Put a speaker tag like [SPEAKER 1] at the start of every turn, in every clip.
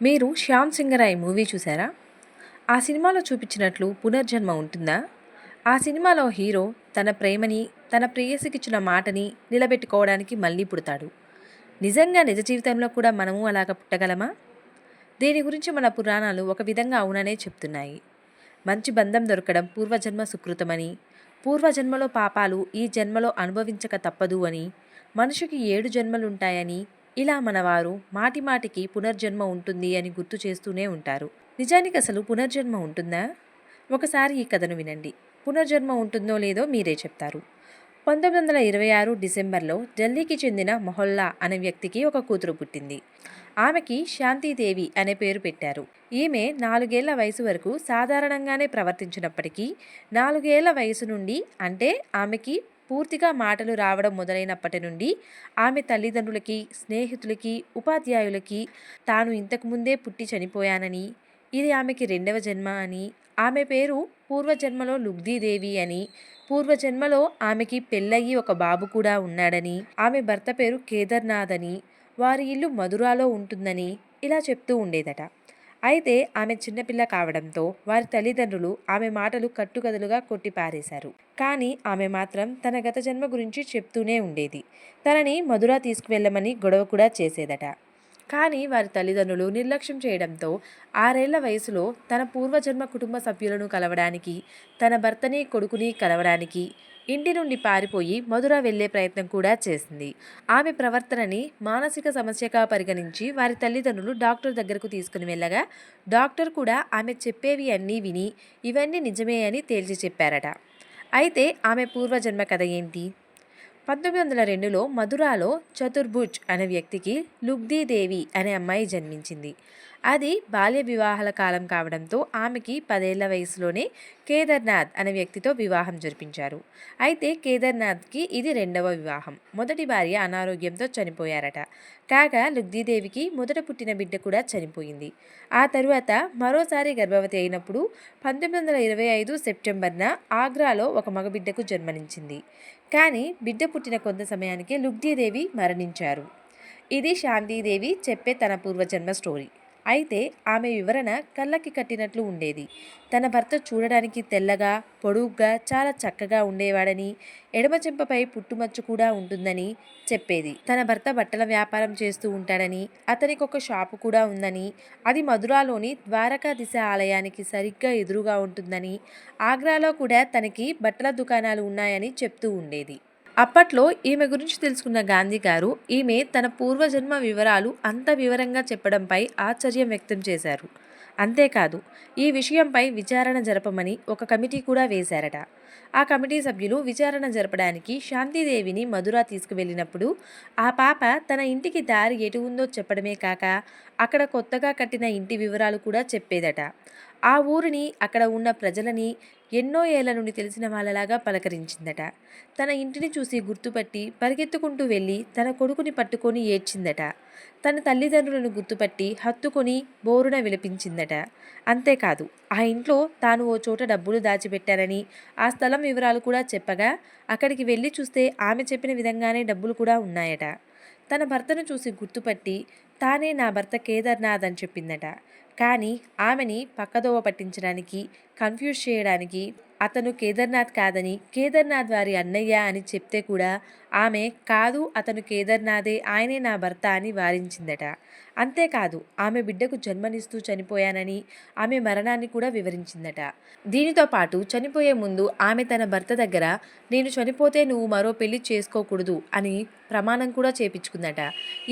[SPEAKER 1] మీరు 'శ్యామ్ సింగరాయ్' మూవీ చూసారా? ఆ సినిమాలో చూపించినట్లు పునర్జన్మ ఉంటుందా? ఆ సినిమాలో హీరో తన ప్రేమని, తన ప్రేయసికిచ్చిన మాటని నిలబెట్టుకోవడానికి మళ్ళీ పుడతాడు. నిజంగా నిజ జీవితంలో కూడా మనము అలాగ పుట్టగలమా? దీని గురించి మన పురాణాలు ఒక విధంగా అవుననే చెప్తున్నాయి. మంచి బంధం దొరకడం పూర్వజన్మ సుకృతమని, పూర్వజన్మలో పాపాలు ఈ జన్మలో అనుభవించక తప్పదు అని, మనిషికి 7 జన్మలుంటాయని, ఇలా మనవారు మాటిమాటికి పునర్జన్మ ఉంటుంది అని గుర్తు చేస్తూనే ఉంటారు. నిజానికి అసలు పునర్జన్మ ఉంటుందా? ఒకసారి ఈ కథను వినండి. పునర్జన్మ ఉంటుందో లేదో మీరే చెప్తారు. 1926 డిసెంబర్లో ఢిల్లీకి చెందిన మొహల్లా అనే వ్యక్తికి ఒక కూతురు పుట్టింది. ఆమెకి శాంతిదేవి అనే పేరు పెట్టారు. ఈమె 4 ఏళ్ల వయసు వరకు సాధారణంగానే ప్రవర్తించినప్పటికీ 4 ఏళ్ల వయసు నుండి, అంటే ఆమెకి పూర్తిగా మాటలు రావడం మొదలైనప్పటి నుండి ఆమె తల్లిదండ్రులకి, స్నేహితులకి, ఉపాధ్యాయులకి తాను ఇంతకుముందే పుట్టి చనిపోయానని, ఇది ఆమెకి రెండవ జన్మ అని, ఆమె పేరు పూర్వజన్మలో లుగ్దీదేవి అని, పూర్వజన్మలో ఆమెకి పెళ్ళయి ఒక బాబు కూడా ఉన్నాడని, ఆమె భర్త పేరు కేదార్నాథ్ అని, వారి ఇల్లు మధురాలో ఉంటుందని ఇలా చెప్తూ ఉండేదట. అయితే ఆమె చిన్నపిల్ల కావడంతో వారి తల్లిదండ్రులు ఆమె మాటలు కట్టుకథలుగా కొట్టిపారేశారు. కానీ ఆమె మాత్రం తన గత జన్మ గురించి చెప్తూనే ఉండేది. తనని మధుర తీసుకువెళ్ళమని గొడవ కూడా చేసేదట. కానీ వారి తల్లిదండ్రులు నిర్లక్ష్యం చేయడంతో 6 ఏళ్ల వయసులో తన పూర్వజన్మ కుటుంబ సభ్యులను కలవడానికి, తన భర్తని, కొడుకుని కలవడానికి ఇంటి నుండి పారిపోయి మధుర వెళ్లే ప్రయత్నం కూడా చేసింది. ఆమె ప్రవర్తనని మానసిక సమస్యగా పరిగణించి వారి తల్లిదండ్రులు డాక్టర్ దగ్గరకు తీసుకుని వెళ్ళగా డాక్టర్ కూడా ఆమె చెప్పేవి అన్నీ విని ఇవన్నీ నిజమే అని తేల్చి చెప్పారట. అయితే ఆమె పూర్వజన్మ కథ ఏంటి? 1902లో మధురాలో చతుర్భుజ్ అనే వ్యక్తికి లుగ్దీదేవి అనే అమ్మాయి జన్మించింది. అది బాల్య వివాహాల కాలం కావడంతో ఆమెకి 10 ఏళ్ల వయసులోనే కేదార్నాథ్ అనే వ్యక్తితో వివాహం జరిపించారు. అయితే కేదార్నాథ్కి ఇది రెండవ వివాహం. మొదటి భార్య అనారోగ్యంతో చనిపోయారట. కాగా లుగ్దీదేవికి మొదట పుట్టిన బిడ్డ కూడా చనిపోయింది. ఆ తరువాత మరోసారి గర్భవతి అయినప్పుడు 1925 సెప్టెంబర్న ఆగ్రాలో ఒక మగబిడ్డకు జన్మనిచ్చింది. కానీ బిడ్డ పుట్టిన కొంత సమయానికే లుగ్దీదేవి మరణించారు. ఇది శాంతిదేవి చెప్పే తన పూర్వజన్మ స్టోరీ. అయితే ఆమె వివరణ కళ్ళకి కట్టినట్లు ఉండేది. తన భర్త చూడడానికి తెల్లగా, పొడుగ్గా, చాలా చక్కగా ఉండేవాడని, ఎడమ చెంపపై పుట్టుమచ్చ కూడా ఉంటుందని చెప్పేది. తన భర్త బట్టల వ్యాపారం చేస్తూ ఉంటాడని, అతనికి ఒక షాపు కూడా ఉందని, అది మధురాలోని ద్వారకాధీశ ఆలయానికి సరిగ్గా ఎదురుగా ఉంటుందని, ఆగ్రాలో కూడా తనకి బట్టల దుకాణాలు ఉన్నాయని చెప్తూ ఉండేది. అప్పట్లో ఈమె గురించి తెలుసుకున్న గాంధీ గారు ఈమె తన పూర్వజన్మ వివరాలు అంత వివరంగా చెప్పడంపై ఆశ్చర్యం వ్యక్తం చేశారు. అంతేకాదు, ఈ విషయంపై విచారణ జరపమని ఒక కమిటీ కూడా వేశారట. ఆ కమిటీ సభ్యులు విచారణ జరపడానికి శాంతిదేవిని మధుర తీసుకువెళ్ళినప్పుడు ఆ పాప తన ఇంటికి దారి ఎటు ఉందో చెప్పడమే కాక అక్కడ కొత్తగా కట్టిన ఇంటి వివరాలు కూడా చెప్పేదట. ఆ ఊరిని, అక్కడ ఉన్న ప్రజలని ఎన్నో ఏళ్ల నుండి తెలిసిన వాళ్ళలాగా పలకరించిందట. తన ఇంటిని చూసి గుర్తుపట్టి పరిగెత్తుకుంటూ వెళ్ళి తన కొడుకుని పట్టుకొని ఏడ్చిందట. తన తల్లిదండ్రులను గుర్తుపట్టి హత్తుకొని బోరున విలపించిందట. అంతేకాదు, ఆ ఇంట్లో తాను ఓ చోట డబ్బులు దాచిపెట్టారని, ఆ స్థలం వివరాలు కూడా చెప్పగా అక్కడికి వెళ్ళి చూస్తే ఆమె చెప్పిన విధంగానే డబ్బులు కూడా ఉన్నాయట. తన భర్తను చూసి గుర్తుపట్టి తానే నా భర్త కేదార్నాథ్ అని చెప్పిందట. కానీ ఆమెని పక్కదోవ పట్టించడానికి, కన్ఫ్యూజ్ చేయడానికి అతను కేదార్నాథ్ కాదని, కేదార్నాథ్ వారి అన్నయ్య అని చెప్తే కూడా ఆమె కాదు, అతను కేదార్నాథే, ఆయనే నా భర్త అని వారించిందట. అంతేకాదు, ఆమె బిడ్డకు జన్మనిస్తూ చనిపోయానని ఆమె మరణాన్ని కూడా వివరించిందట. దీనితో పాటు చనిపోయే ముందు ఆమె తన భర్త దగ్గర నేను చనిపోతే నువ్వు మరో పెళ్లి చేసుకోకూడదు అని ప్రమాణం కూడా చేపించుకుందట.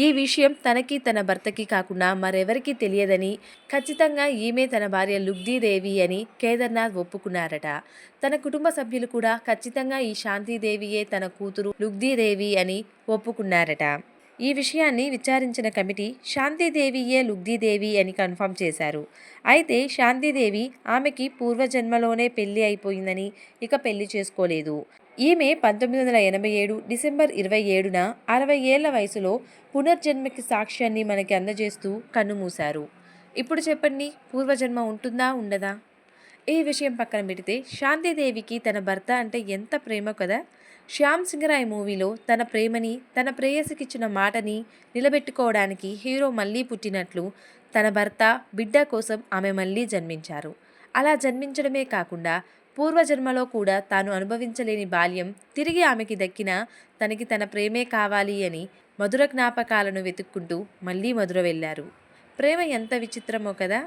[SPEAKER 1] ఈ విషయం తనకి, తన భర్తకి కాకుండా మరెవరికీ తెలియదని, ఖచ్చితంగా ఈమె తన భార్య లుగ్దీదేవి అని కేదార్నాథ్ ఒప్పుకున్నారట. తన కుటుంబ సభ్యులు కూడా ఖచ్చితంగా ఈ శాంతిదేవియే తన కూతురు లుగ్దీదేవి అని ఒప్పుకున్నారట. ఈ విషయాన్ని విచారించిన కమిటీ శాంతిదేవియే లుగ్దీదేవి అని కన్ఫర్మ్ చేశారు. అయితే శాంతిదేవి ఆమెకి పూర్వజన్మలోనే పెళ్లి అయిపోయిందని ఇక పెళ్లి చేసుకోలేదు. ఈమె 1987 డిసెంబర్ 27న 60 ఏళ్ల వయసులో పునర్జన్మకి సాక్ష్యాన్ని మనకి అందజేస్తూ కన్నుమూశారు. ఇప్పుడు చెప్పండి, పూర్వజన్మ ఉంటుందా ఉండదా? ఈ విషయం పక్కన పెడితే శాంతిదేవికి తన భర్త అంటే ఎంత ప్రేమ కదా. శ్యామ్ సింగరాయ్ మూవీలో తన ప్రేమని, తన ప్రేయసికిచ్చిన మాటని నిలబెట్టుకోవడానికి హీరో మళ్ళీ పుట్టినట్లు తన భర్త, బిడ్డ కోసం ఆమె మళ్ళీ జన్మించారు. అలా జన్మించడమే కాకుండా పూర్వజన్మలో కూడా తాను అనుభవించలేని బాల్యం తిరిగి ఆమెకి దక్కినా తనకి తన ప్రేమే కావాలి అని మధుర జ్ఞాపకాలను వెతుక్కుంటూ మళ్ళీ మధుర వెళ్ళారు. ప్రేమ ఎంత విచిత్రమో కదా.